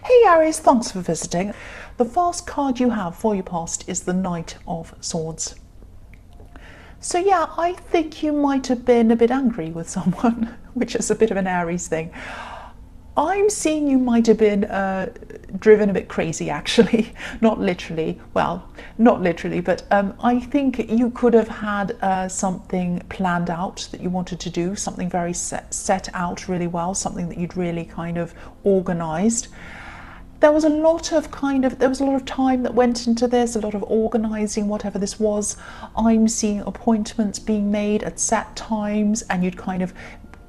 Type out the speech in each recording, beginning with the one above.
Hey Aries, thanks for visiting. The first card you have for your past is the Knight of Swords. So yeah, I think you might have been a bit angry with someone, which is a bit of an Aries thing. I'm seeing you might have been driven a bit crazy, actually. Not literally, well, not literally, but I think you could have had something planned out that you wanted to do, something very set out really well, something that you'd really kind of organised. There was a lot of time that went into this, a lot of organising, whatever this was. I'm seeing appointments being made at set times, and you'd kind of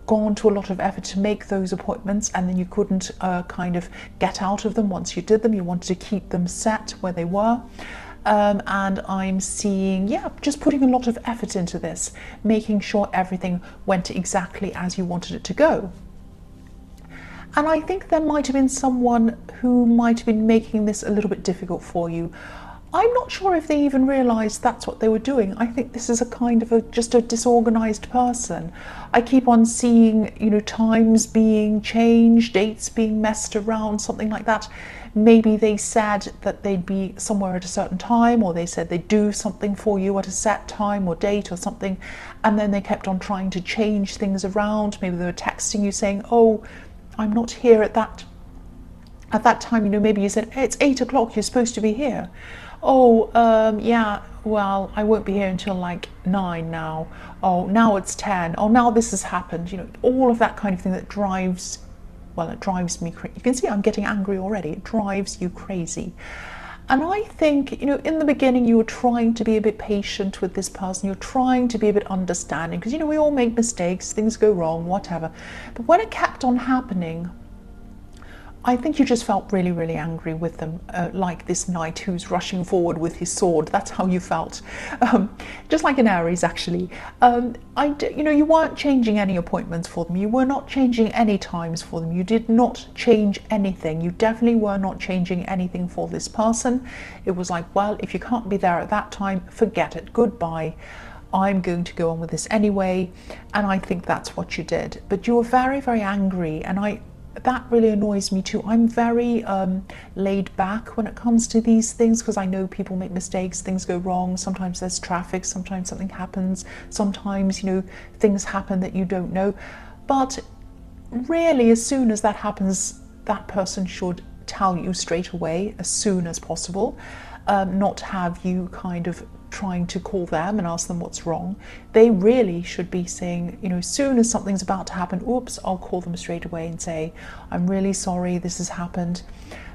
gone to a lot of effort to make those appointments, and then you couldn't kind of get out of them once you did them. You wanted to keep them set where they were. And I'm seeing, yeah, just putting a lot of effort into this, making sure everything went exactly as you wanted it to go. And I think there might have been someone who might have been making this a little bit difficult for you. I'm not sure if they even realised that's what they were doing. I think this is a kind of just a disorganised person. I keep on seeing, times being changed, dates being messed around, something like that. Maybe they said that they'd be somewhere at a certain time, or they said they'd do something for you at a set time or date or something, and then they kept on trying to change things around. Maybe they were texting you saying, oh, I'm not here at that time. Maybe you said, it's 8 o'clock, you're supposed to be here. Oh, yeah, well, I won't be here until like 9 now. Oh, now it's 10. Oh, now this has happened. All of that kind of thing that drives, well, it drives me crazy. You can see I'm getting angry already. It drives you crazy. And I think, in the beginning, you were trying to be a bit patient with this person. You're trying to be a bit understanding because, we all make mistakes, things go wrong, whatever. But when it kept on happening, I think you just felt really, really angry with them, like this knight who's rushing forward with his sword. That's how you felt, just like an Aries, actually. You weren't changing any appointments for them. You were not changing any times for them. You did not change anything. You definitely were not changing anything for this person. It was like, well, if you can't be there at that time, forget it. Goodbye. I'm going to go on with this anyway. And I think that's what you did. But you were very, very angry, and that really annoys me too. I'm very laid back when it comes to these things because I know people make mistakes, things go wrong. Sometimes there's traffic, sometimes something happens, sometimes things happen that you don't know. But really, as soon as that happens, that person should tell you straight away as soon as possible, not have you kind of trying to call them and ask them what's wrong. They really should be saying, as soon as something's about to happen, oops, I'll call them straight away and say, I'm really sorry this has happened.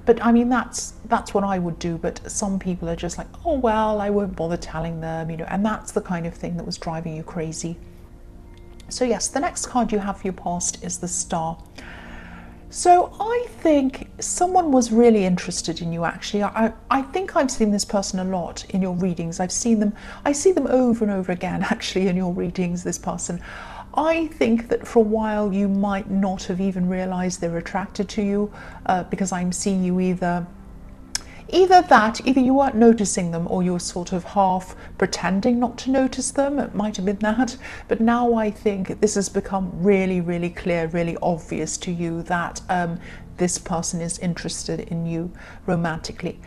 But I mean, that's what I would do. But some people are just like, oh, well, I won't bother telling them, and that's the kind of thing that was driving you crazy. So yes, the next card you have for your past is the Star. So I think someone was really interested in you, actually. I think I've seen this person a lot in your readings. I see them over and over again, actually, in your readings, this person. I think that for a while you might not have even realised they were attracted to you, because I'm seeing you either you weren't noticing them, or you were sort of half pretending not to notice them. It might have been that. But now I think this has become really, really clear, really obvious to you that this person is interested in you romantically.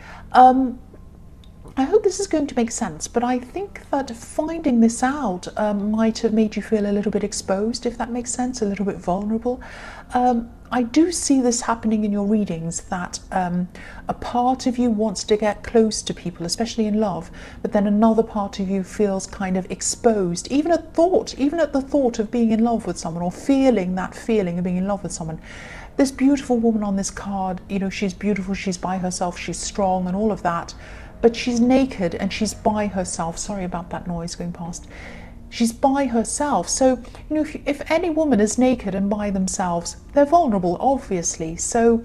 I hope this is going to make sense, but I think that finding this out might have made you feel a little bit exposed, if that makes sense, a little bit vulnerable. I do see this happening in your readings, that a part of you wants to get close to people, especially in love, but then another part of you feels kind of exposed, even at the thought of being in love with someone, or feeling that feeling of being in love with someone. This beautiful woman on this card, she's beautiful, she's by herself, she's strong and all of that, but she's naked and she's by herself. Sorry about that noise going past. She's by herself. So, if any woman is naked and by themselves, they're vulnerable, obviously. So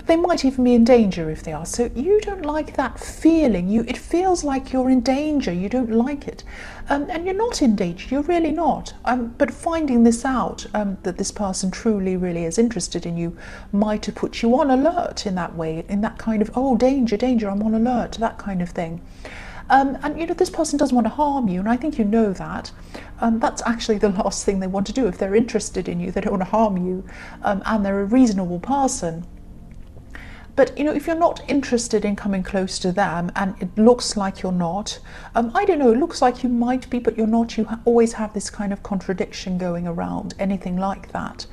they might even be in danger if they are. So you don't like that feeling. It feels like you're in danger. You don't like it. And you're not in danger. You're really not. But finding this out, that this person truly, really is interested in you, might have put you on alert in that way, in that kind of, oh, danger, danger, I'm on alert, that kind of thing. And this person doesn't want to harm you, and I think you know that. That's actually the last thing they want to do. If they're interested in you, they don't want to harm you, and they're a reasonable person. But if you're not interested in coming close to them, and it looks like you're not, I don't know, it looks like you might be, but you're not. You always have this kind of contradiction going around, anything like that.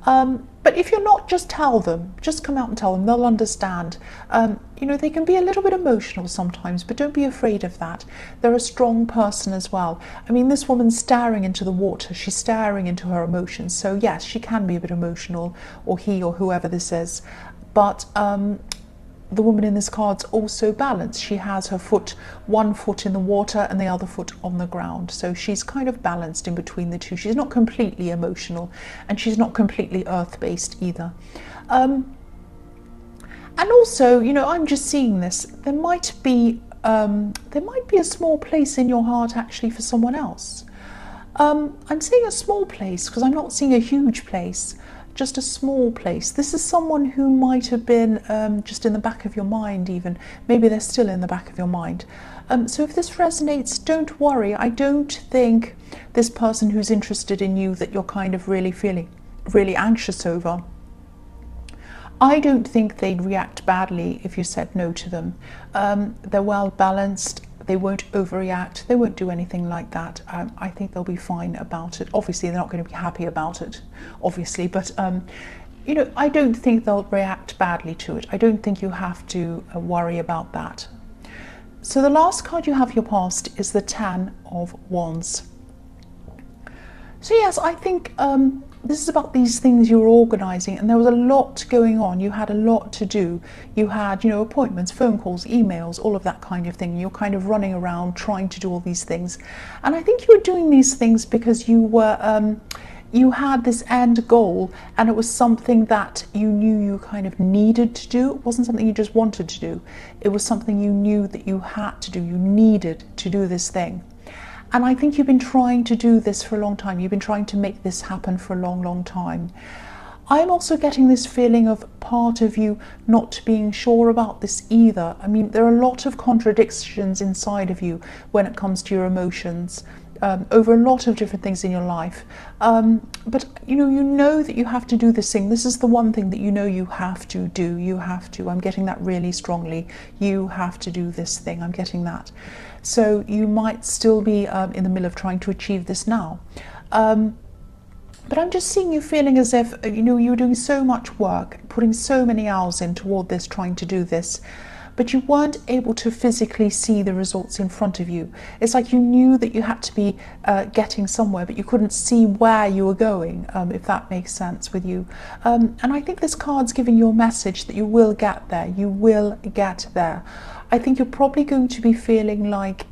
But if you're not, just tell them. Just come out and tell them. They'll understand. They can be a little bit emotional sometimes, but don't be afraid of that. They're a strong person as well. I mean, this woman's staring into the water. She's staring into her emotions. So yes, she can be a bit emotional, or he or whoever this is. But the woman in this card's also balanced. She has her one foot in the water and the other foot on the ground. So she's kind of balanced in between the two. She's not completely emotional, and she's not completely earth-based either. And also, I'm just seeing this. There might be a small place in your heart actually for someone else. I'm seeing a small place because I'm not seeing a huge place. Just a small place. This is someone who might have been just in the back of your mind even. Maybe they're still in the back of your mind. So if this resonates, don't worry. I don't think this person who's interested in you that you're kind of really feeling really anxious over, I don't think they'd react badly if you said no to them. They're well balanced. They won't overreact. They won't do anything like that. I think they'll be fine about it. Obviously, they're not going to be happy about it, obviously. But, I don't think they'll react badly to it. I don't think you have to worry about that. So the last card you have for your past is the Ten of Wands. So yes, I think this is about these things you were organising, and there was a lot going on. You had a lot to do. You had, appointments, phone calls, emails, all of that kind of thing. You're kind of running around trying to do all these things. And I think you were doing these things because you were, you had this end goal, and it was something that you knew you kind of needed to do. It wasn't something you just wanted to do. It was something you knew that you had to do. You needed to do this thing. And I think you've been trying to do this for a long time. You've been trying to make this happen for a long, long time. I'm also getting this feeling of part of you not being sure about this either. I mean, there are a lot of contradictions inside of you when it comes to your emotions, over a lot of different things in your life. But you know that you have to do this thing. This is the one thing that you have to do. You have to. I'm getting that really strongly. You have to do this thing. I'm getting that. So you might still be in the middle of trying to achieve this now. But I'm just seeing you feeling as if, you're doing so much work, putting so many hours in toward this, trying to do this, but you weren't able to physically see the results in front of you. It's like you knew that you had to be getting somewhere, but you couldn't see where you were going, if that makes sense with you. And I think this card's giving you a message that you will get there. You will get there. I think you're probably going to be feeling like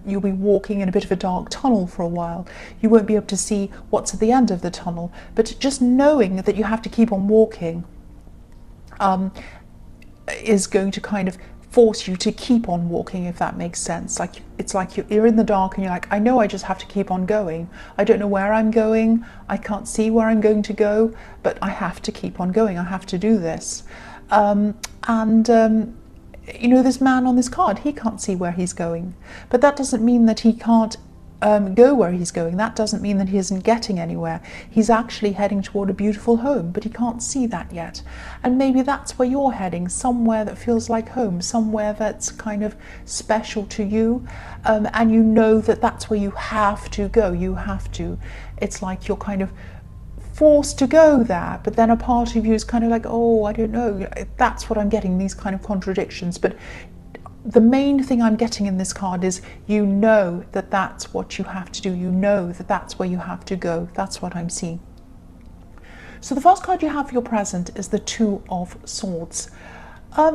you'll be walking in a bit of a dark tunnel for a while. You won't be able to see what's at the end of the tunnel, but just knowing that you have to keep on walking is going to kind of force you to keep on walking, if that makes sense. Like it's like you're in the dark and you're like, I know I just have to keep on going. I don't know where I'm going. I can't see where I'm going to go, but I have to keep on going. I have to do this. This man on this card, he can't see where he's going, but that doesn't mean that he can't go where he's going. That doesn't mean that he isn't getting anywhere. He's actually heading toward a beautiful home, but he can't see that yet. And maybe that's where you're heading, somewhere that feels like home, somewhere that's kind of special to you, and you know that that's where you have to go. You have to. It's like you're kind of forced to go there, but then a part of you is kind of like, oh, I don't know. That's what I'm getting, these kind of contradictions. But the main thing I'm getting in this card is you know that that's what you have to do. You know that that's where you have to go. That's what I'm seeing. So the first card you have for your present is the Two of Swords.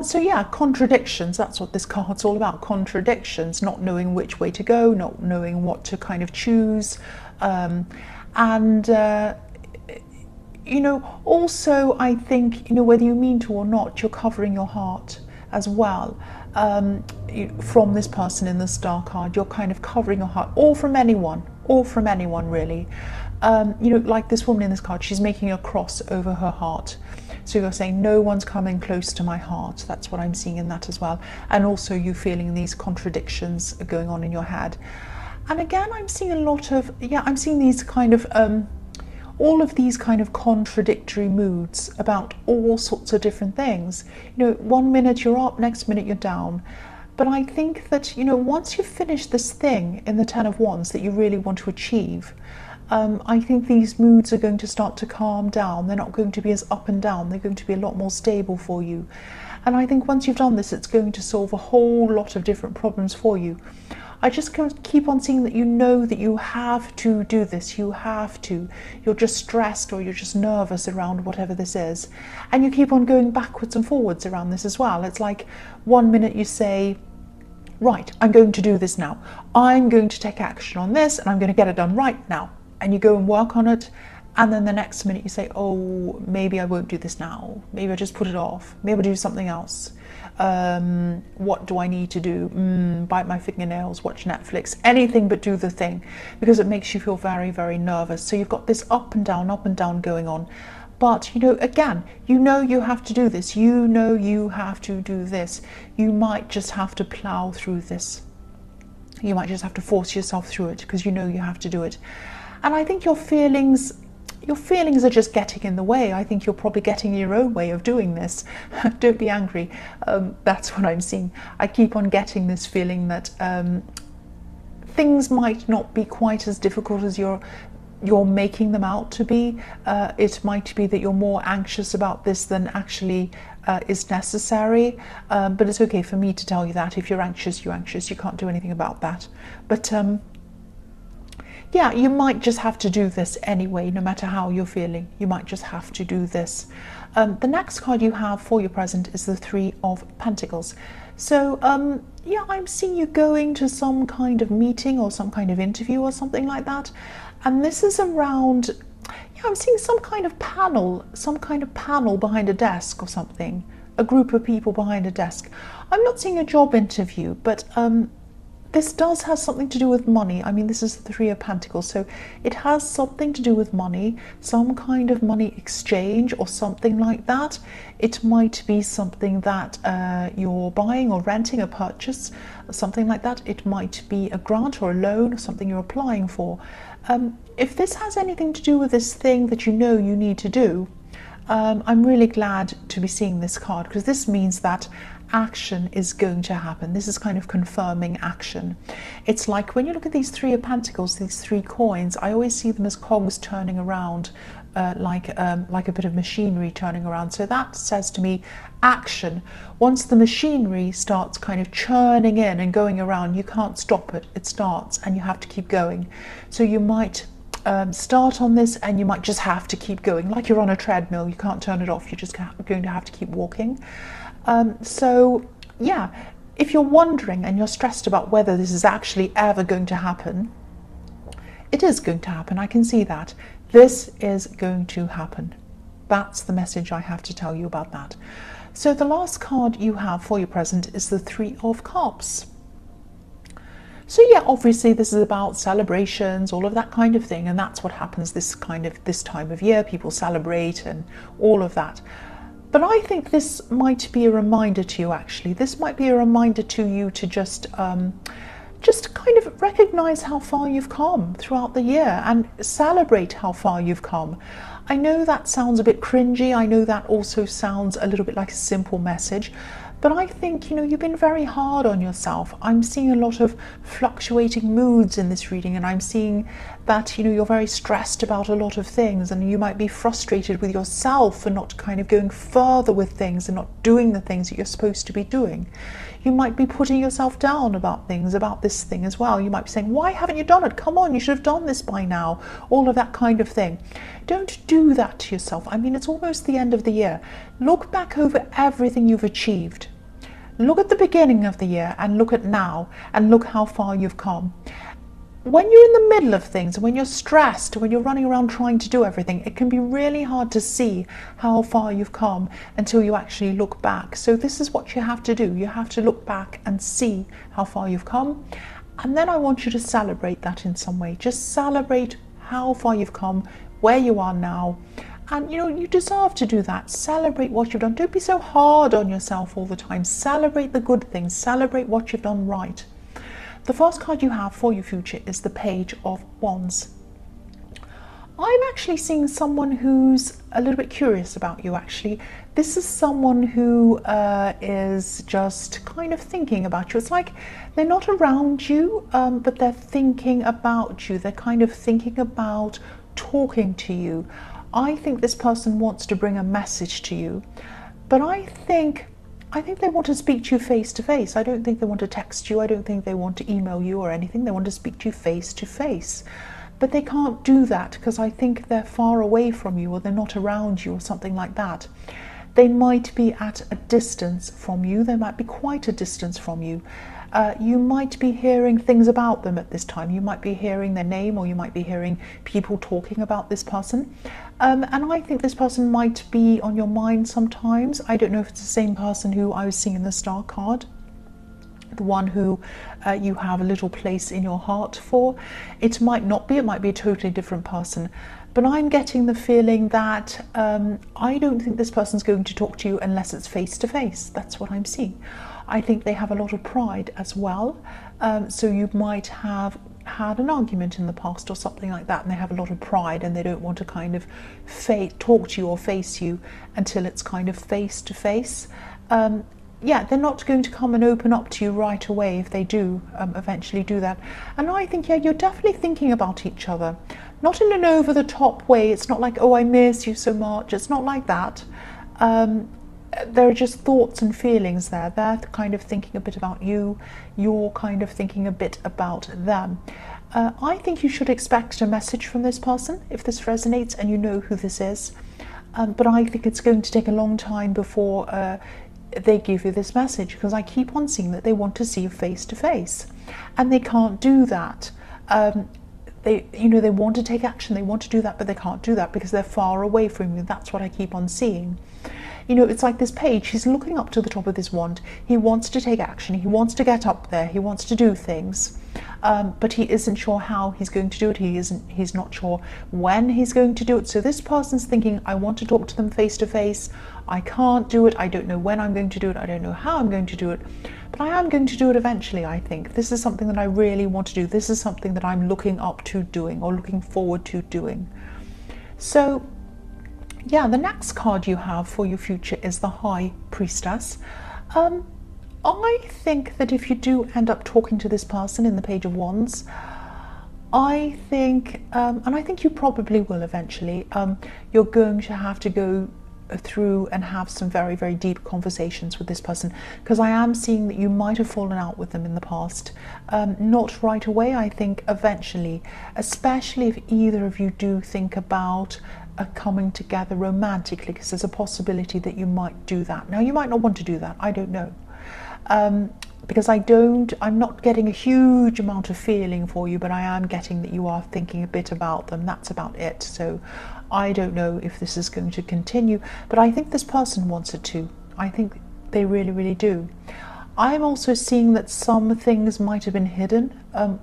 So yeah, contradictions, that's what this card's all about. Contradictions, not knowing which way to go, not knowing what to kind of choose. Also I think, whether you mean to or not, you're covering your heart as well. From this person in the Star card, you're kind of covering your heart, or from anyone really. Like this woman in this card, she's making a cross over her heart. So you're saying, no one's coming close to my heart. That's what I'm seeing in that as well. And also you feeling these contradictions going on in your head. And again, I'm seeing a lot of, I'm seeing these kind of, all of these kind of contradictory moods about all sorts of different things. You know, one minute you're up, next minute you're down. But I think that, you know, once you've finished this thing in the Ten of Wands that you really want to achieve, I think these moods are going to start to calm down. They're not going to be as up and down. They're going to be a lot more stable for you. And I think once you've done this, it's going to solve a whole lot of different problems for you. I just keep on seeing that you know that you have to do this. You have to. You're just stressed or you're just nervous around whatever this is. And you keep on going backwards and forwards around this as well. It's like one minute you say, right, I'm going to do this now. I'm going to take action on this and I'm going to get it done right now. And you go and work on it. And then the next minute you say, oh, maybe I won't do this now. Maybe I just put it off. Maybe I'll do something else. What do I need to do? Bite my fingernails, watch Netflix, anything but do the thing, because it makes you feel very, very nervous. So you've got this up and down going on. But, you know, again, you know you have to do this. You know you have to do this. You might just have to plow through this. You might just have to force yourself through it because you know you have to do it. And I think your feelings are just getting in the way. I think you're probably getting your own way of doing this. Don't be angry. That's what I'm seeing. I keep on getting this feeling that things might not be quite as difficult as you're making them out to be. It might be that you're more anxious about this than actually is necessary. But it's okay for me to tell you that. If you're anxious, you're anxious. You can't do anything about that. But yeah, you might just have to do this anyway, no matter how you're feeling. You might just have to do this. The next card you have for your present is the Three of Pentacles. So, yeah, I'm seeing you going to some kind of meeting or some kind of interview or something like that. And this is around, yeah, I'm seeing some kind of panel behind a desk or something. A group of people behind a desk. I'm not seeing a job interview, but this does have something to do with money. I mean, this is the Three of Pentacles, so it has something to do with money, some kind of money exchange or something like that. It might be something that you're buying or renting, a purchase, something like that. It might be a grant or a loan or something you're applying for. If this has anything to do with this thing that you know you need to do, I'm really glad to be seeing this card, because this means that action is going to happen. This is kind of confirming action. It's like when you look at these Three of Pentacles, these three coins, I always see them as cogs turning around, like a bit of machinery turning around. So that says to me action. Once the machinery starts kind of churning in and going around, you can't stop it. It starts and you have to keep going. So you might start on this and you might just have to keep going, like you're on a treadmill. You can't turn it off. You're just going to have to keep walking. So yeah, if you're wondering and you're stressed about whether this is actually ever going to happen, it is going to happen. I can see that. This is going to happen. That's the message I have to tell you about that. So the last card you have for your present is the Three of Cups. So yeah, obviously this is about celebrations, all of that kind of thing, and that's what happens this time of year. People celebrate and all of that. But I think this might be a reminder to you, actually. This might be a reminder to you to just kind of recognize how far you've come throughout the year and celebrate how far you've come. I know that sounds a bit cringy. I know that also sounds a little bit like a simple message. But I think, you know, you've been very hard on yourself. I'm seeing a lot of fluctuating moods in this reading, and I'm seeing that, you know, you're very stressed about a lot of things, and you might be frustrated with yourself for not kind of going further with things and not doing the things that you're supposed to be doing. You might be putting yourself down about things, about this thing as well. You might be saying, why haven't you done it? Come on, you should have done this by now. All of that kind of thing. Don't do that to yourself. I mean, it's almost the end of the year. Look back over everything you've achieved. Look at the beginning of the year and look at now and look how far you've come. When you're in the middle of things, when you're stressed, when you're running around trying to do everything, it can be really hard to see how far you've come until you actually look back. So this is what you have to do. You have to look back and see how far you've come. And then I want you to celebrate that in some way. Just celebrate how far you've come, where you are now. And, you know, you deserve to do that. Celebrate what you've done. Don't be so hard on yourself all the time. Celebrate the good things. Celebrate what you've done right. The first card you have for your future is the Page of Wands. I'm actually seeing someone who's a little bit curious about you, actually. This is someone who is just kind of thinking about you. It's like they're not around you, but they're thinking about you. They're kind of thinking about talking to you. I think this person wants to bring a message to you, but I think they want to speak to you face to face. I don't think they want to text you. I don't think they want to email you or anything. They want to speak to you face to face. But they can't do that because I think they're far away from you, or they're not around you, or something like that. They might be at a distance from you. They might be quite a distance from you. You might be hearing things about them at this time. You might be hearing their name, or you might be hearing people talking about this person. And I think this person might be on your mind sometimes. I don't know if it's the same person who I was seeing in the star card, the one who you have a little place in your heart for. It might not be. It might be a totally different person. But I'm getting the feeling that I don't think this person's going to talk to you unless it's face to face. That's what I'm seeing. I think they have a lot of pride as well. So you might have had an argument in the past or something like that, and they have a lot of pride, and they don't want to kind of talk to you or face you until it's kind of face to face. Yeah, they're not going to come and open up to you right away if they do eventually do that. And I think, yeah, you're definitely thinking about each other. Not in an over-the-top way. It's not like, oh, I miss you so much. It's not like that. There are just thoughts and feelings there. They're kind of thinking a bit about you. You're kind of thinking a bit about them. I think you should expect a message from this person if this resonates and you know who this is. But I think it's going to take a long time before they give you this message, because I keep on seeing that they want to see you face to face, and they can't do that. They want to take action, they want to do that, but they can't do that because they're far away from you. That's what I keep on seeing. It's like this page, he's looking up to the top of this wand. He wants to take action, he wants to get up there, he wants to do things, but he isn't sure how he's going to do it. He's not sure when he's going to do it. So this person's thinking, I want to talk to them face to face. I can't do it. I don't know when I'm going to do it. I don't know how I'm going to do it, but I am going to do it eventually. I think this is something that I really want to do. This is something that I'm looking up to doing, or looking forward to doing. So yeah, the next card you have for your future is the High Priestess. I think that if you do end up talking to this person in the Page of Wands, I think, and I think you probably will eventually, you're going to have to go through and have some very, very deep conversations with this person, because I am seeing that you might have fallen out with them in the past. Not right away, I think eventually, especially if either of you do think about coming together romantically, because there's a possibility that you might do that. Now, you might not want to do that, I don't know. Because I'm not getting a huge amount of feeling for you, but I am getting that you are thinking a bit about them. That's about it. So I don't know if this is going to continue, but I think this person wants it to. I think they really, really do. I'm also seeing that some things might have been hidden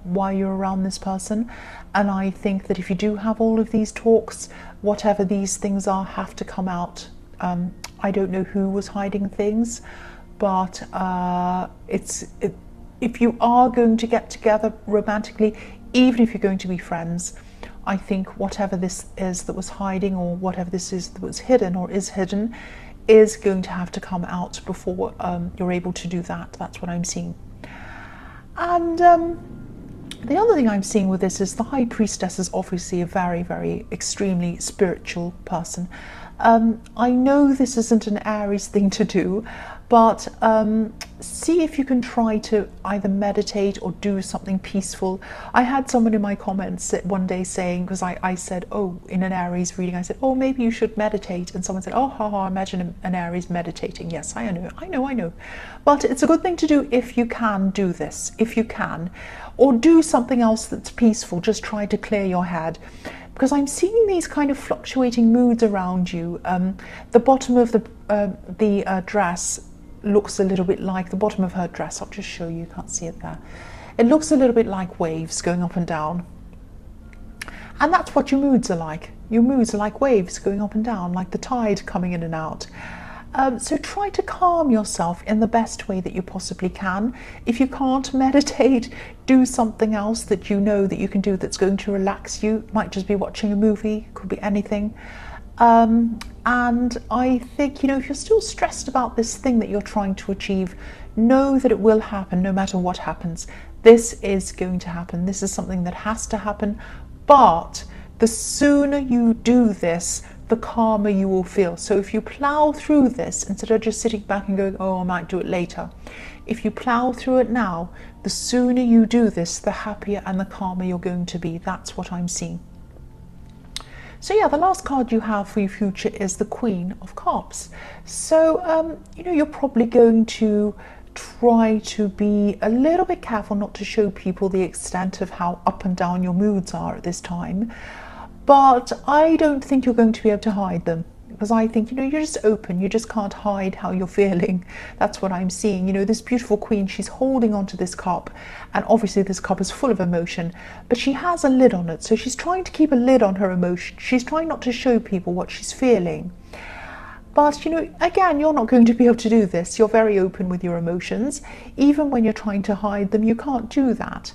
while you're around this person. And I think that if you do have all of these talks, whatever these things are have to come out. I don't know who was hiding things, but if you are going to get together romantically, even if you're going to be friends, I think whatever this is that was hiding, or whatever this is that was hidden or is hidden, is going to have to come out before you're able to do that. That's what I'm seeing. And the other thing I'm seeing with this is the High Priestess is obviously a very, very extremely spiritual person. I know this isn't an Aries thing to do, but see if you can try to either meditate or do something peaceful. I had someone in my comments one day saying, because I said, oh, in an Aries reading, I said, oh, maybe you should meditate. And someone said, oh, haha, imagine an Aries meditating. Yes, I know. But it's a good thing to do if you can do this, if you can. Or do something else that's peaceful. Just try to clear your head. Because I'm seeing these kind of fluctuating moods around you. The bottom of the dress looks a little bit like the bottom of her dress. I'll just show you, can't see it there. It looks a little bit like waves going up and down. And that's what your moods are like. Your moods are like waves going up and down, like the tide coming in and out. So try to calm yourself in the best way that you possibly can. If you can't meditate, do something else that you know that you can do that's going to relax you. It might just be watching a movie, could be anything. And I think, if you're still stressed about this thing that you're trying to achieve, know that it will happen no matter what happens. This is going to happen. This is something that has to happen. But the sooner you do this, the calmer you will feel. So if you plow through this, instead of just sitting back and going, oh, I might do it later, if you plow through it now, the sooner you do this, the happier and the calmer you're going to be. That's what I'm seeing. So yeah, the last card you have for your future is the Queen of Cups. So, you're probably going to try to be a little bit careful not to show people the extent of how up and down your moods are at this time. But I don't think you're going to be able to hide them, because I think, you're just open. You just can't hide how you're feeling. That's what I'm seeing. This beautiful queen, she's holding onto this cup, and obviously this cup is full of emotion, but she has a lid on it. So she's trying to keep a lid on her emotion. She's trying not to show people what she's feeling. But, again, you're not going to be able to do this. You're very open with your emotions. Even when you're trying to hide them, you can't do that.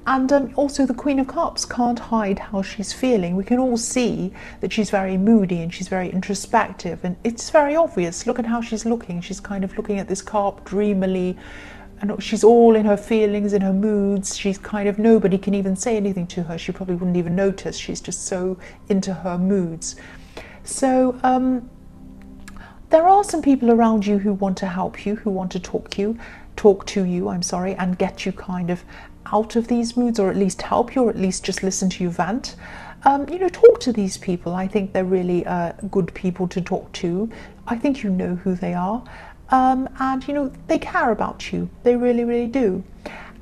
And also the Queen of Cups can't hide how she's feeling. We can all see that she's very moody and she's very introspective, and it's very obvious. Look at how she's looking. She's kind of looking at this cup dreamily, and she's all in her feelings, in her moods. She's kind of, nobody can even say anything to her. She probably wouldn't even notice. She's just so into her moods. So there are some people around you who want to help you, who want to talk to you, and get you kind of out of these moods, or at least help you, or at least just listen to you vent. Talk to these people. I think they're really good people to talk to. I think you know who they are, and they care about you. They really, really do.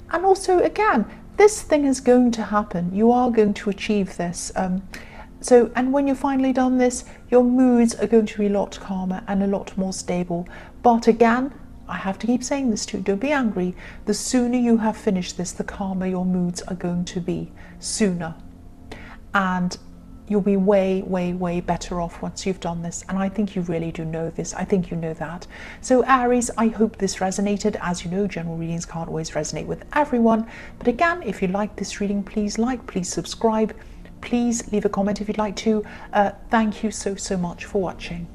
And also, again, this thing is going to happen. You are going to achieve this. And when you're finally done this, your moods are going to be a lot calmer and a lot more stable. But again, I have to keep saying this too, don't be angry. The sooner you have finished this, the calmer your moods are going to be sooner. And you'll be way, way, way better off once you've done this. And I think you really do know this. I think you know that. So Aries, I hope this resonated. As you know, general readings can't always resonate with everyone. But again, if you like this reading, please please subscribe. Please leave a comment if you'd like to. Thank you so much for watching.